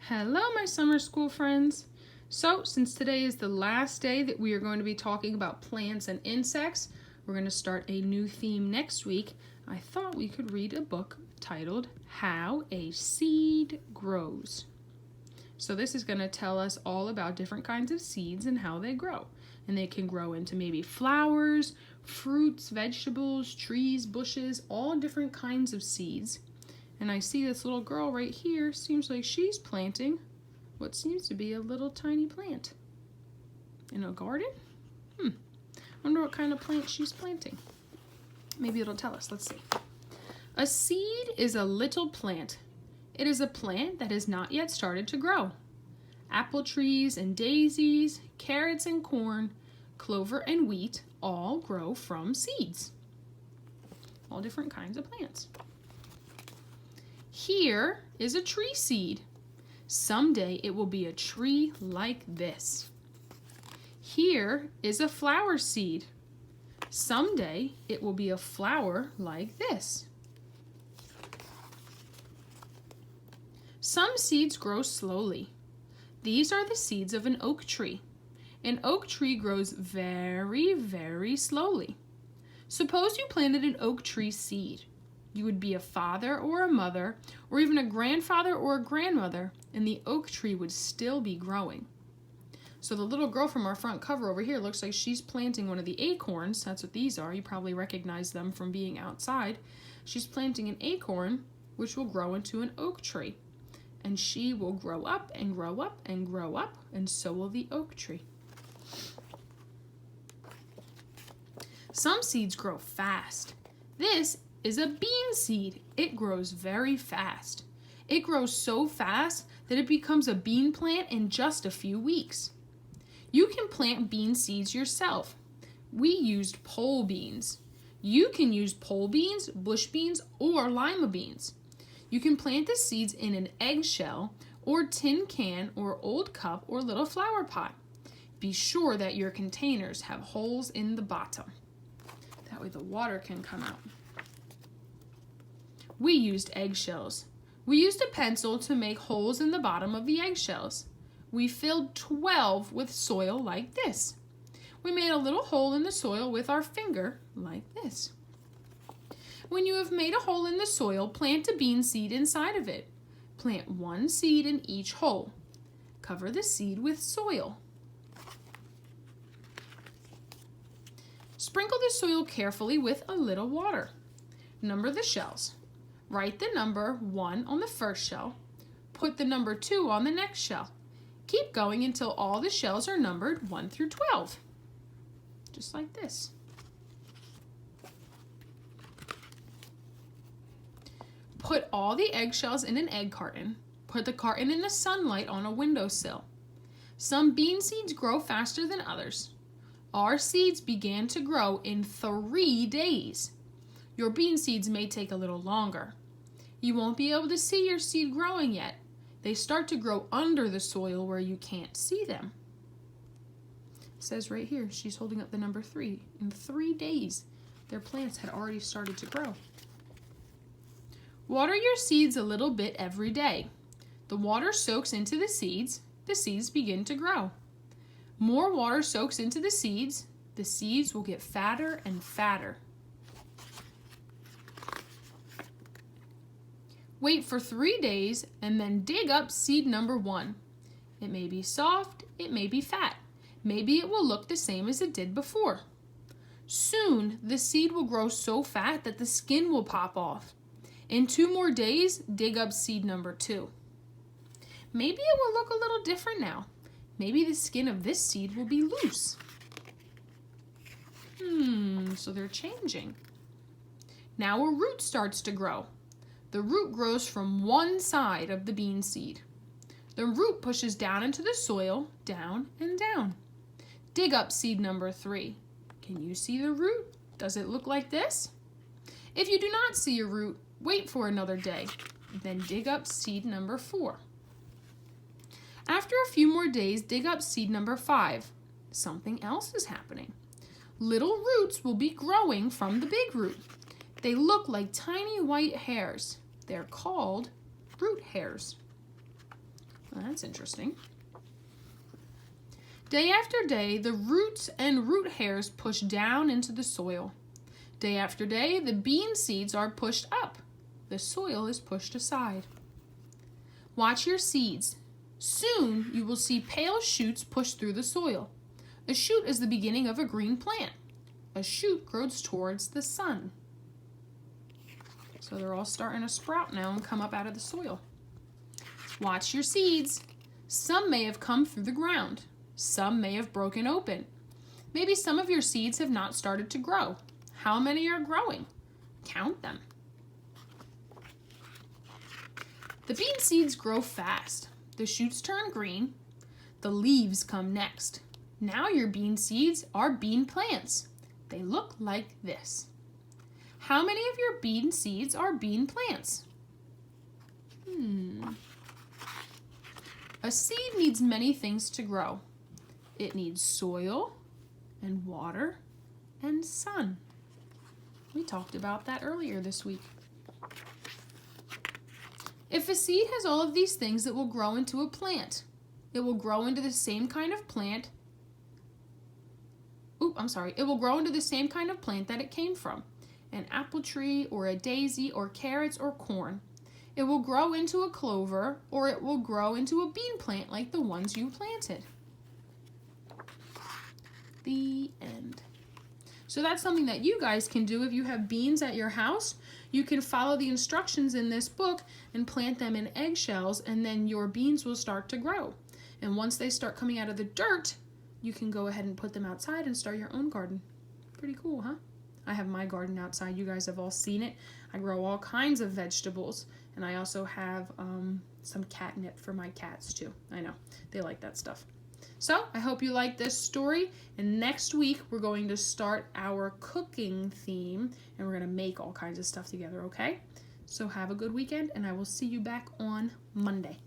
Hello, my summer school friends. So, since today is the last day that we are going to be talking about plants and insects, we're going to start a new theme next week. I thought we could read a book titled How a Seed Grows. So this is going to tell us all about different kinds of seeds and how they grow. And they can grow into maybe flowers, fruits, vegetables, trees, bushes, all different kinds of seeds. And I see this little girl right here, seems like she's planting what seems to be a little tiny plant. In a garden? I wonder what kind of plant she's planting. Maybe it'll tell us, let's see. A seed is a little plant. It is a plant that has not yet started to grow. Apple trees and daisies, carrots and corn, clover and wheat all grow from seeds. All different kinds of plants. Here is a tree seed. Someday it will be a tree like this. Here is a flower seed. Someday it will be a flower like this. Some seeds grow slowly. These are the seeds of an oak tree. An oak tree grows very, very slowly. Suppose you planted an oak tree seed. You would be a father or a mother, or even a grandfather or a grandmother, and the oak tree would still be growing. So the little girl from our front cover over here looks like she's planting one of the acorns. That's what these are. You probably recognize them from being outside. She's planting an acorn, which will grow into an oak tree. And she will grow up and grow up and grow up, and so will the oak tree. Some seeds grow fast. This is a bean seed. It grows very fast. It grows so fast that it becomes a bean plant in just a few weeks. You can plant bean seeds yourself. We used pole beans. You can use pole beans, bush beans, or lima beans. You can plant the seeds in an eggshell or tin can or old cup or little flower pot. Be sure that your containers have holes in the bottom. That way the water can come out. We used eggshells. We used a pencil to make holes in the bottom of the eggshells. We filled 12 with soil like this. We made a little hole in the soil with our finger like this. When you have made a hole in the soil, plant a bean seed inside of it. Plant one seed in each hole. Cover the seed with soil. Sprinkle the soil carefully with a little water. Number the shells. Write the number 1 on the first shell. Put the number 2 on the next shell. Keep going until all the shells are numbered 1 through 12. Just like this. Put all the eggshells in an egg carton. Put the carton in the sunlight on a windowsill. Some bean seeds grow faster than others. Our seeds began to grow in 3 days. Your bean seeds may take a little longer. You won't be able to see your seed growing yet. They start to grow under the soil where you can't see them. It says right here, she's holding up the number 3. In 3 days, their plants had already started to grow. Water your seeds a little bit every day. The water soaks into the seeds begin to grow. More water soaks into the seeds will get fatter and fatter. Wait for 3 days and then dig up seed number 1. It may be soft, it may be fat. Maybe it will look the same as it did before. Soon, the seed will grow so fat that the skin will pop off. In 2 more days, dig up seed number 2. Maybe it will look a little different now. Maybe the skin of this seed will be loose. So they're changing. Now a root starts to grow. The root grows from one side of the bean seed. The root pushes down into the soil, down and down. Dig up seed number 3. Can you see the root? Does it look like this? If you do not see a root, wait for another day. Then dig up seed number 4. After a few more days, dig up seed number 5. Something else is happening. Little roots will be growing from the big root. They look like tiny white hairs. They're called root hairs. That's interesting. Day after day, the roots and root hairs push down into the soil. Day after day, the bean seeds are pushed up. The soil is pushed aside. Watch your seeds. Soon you will see pale shoots push through the soil. A shoot is the beginning of a green plant. A shoot grows towards the sun. So they're all starting to sprout now and come up out of the soil. Watch your seeds. Some may have come through the ground. Some may have broken open. Maybe some of your seeds have not started to grow. How many are growing? Count them. The bean seeds grow fast. The shoots turn green. The leaves come next. Now your bean seeds are bean plants. They look like this. How many of your bean seeds are bean plants? A seed needs many things to grow. It needs soil and water and sun. We talked about that earlier this week. If a seed has all of these things, it will grow into a plant. It will grow into the same kind of plant. It will grow into the same kind of plant that it came from. An apple tree or a daisy or carrots or corn. It will grow into a clover or it will grow into a bean plant like the ones you planted. The end. So that's something that you guys can do if you have beans at your house. You can follow the instructions in this book and plant them in eggshells, and then your beans will start to grow. And once they start coming out of the dirt, you can go ahead and put them outside and start your own garden. Pretty cool, huh? I have my garden outside. You guys have all seen it. I grow all kinds of vegetables, and I also have some catnip for my cats too. I know, they like that stuff. So I hope you like this story, and next week we're going to start our cooking theme, and we're going to make all kinds of stuff together, okay? So have a good weekend, and I will see you back on Monday.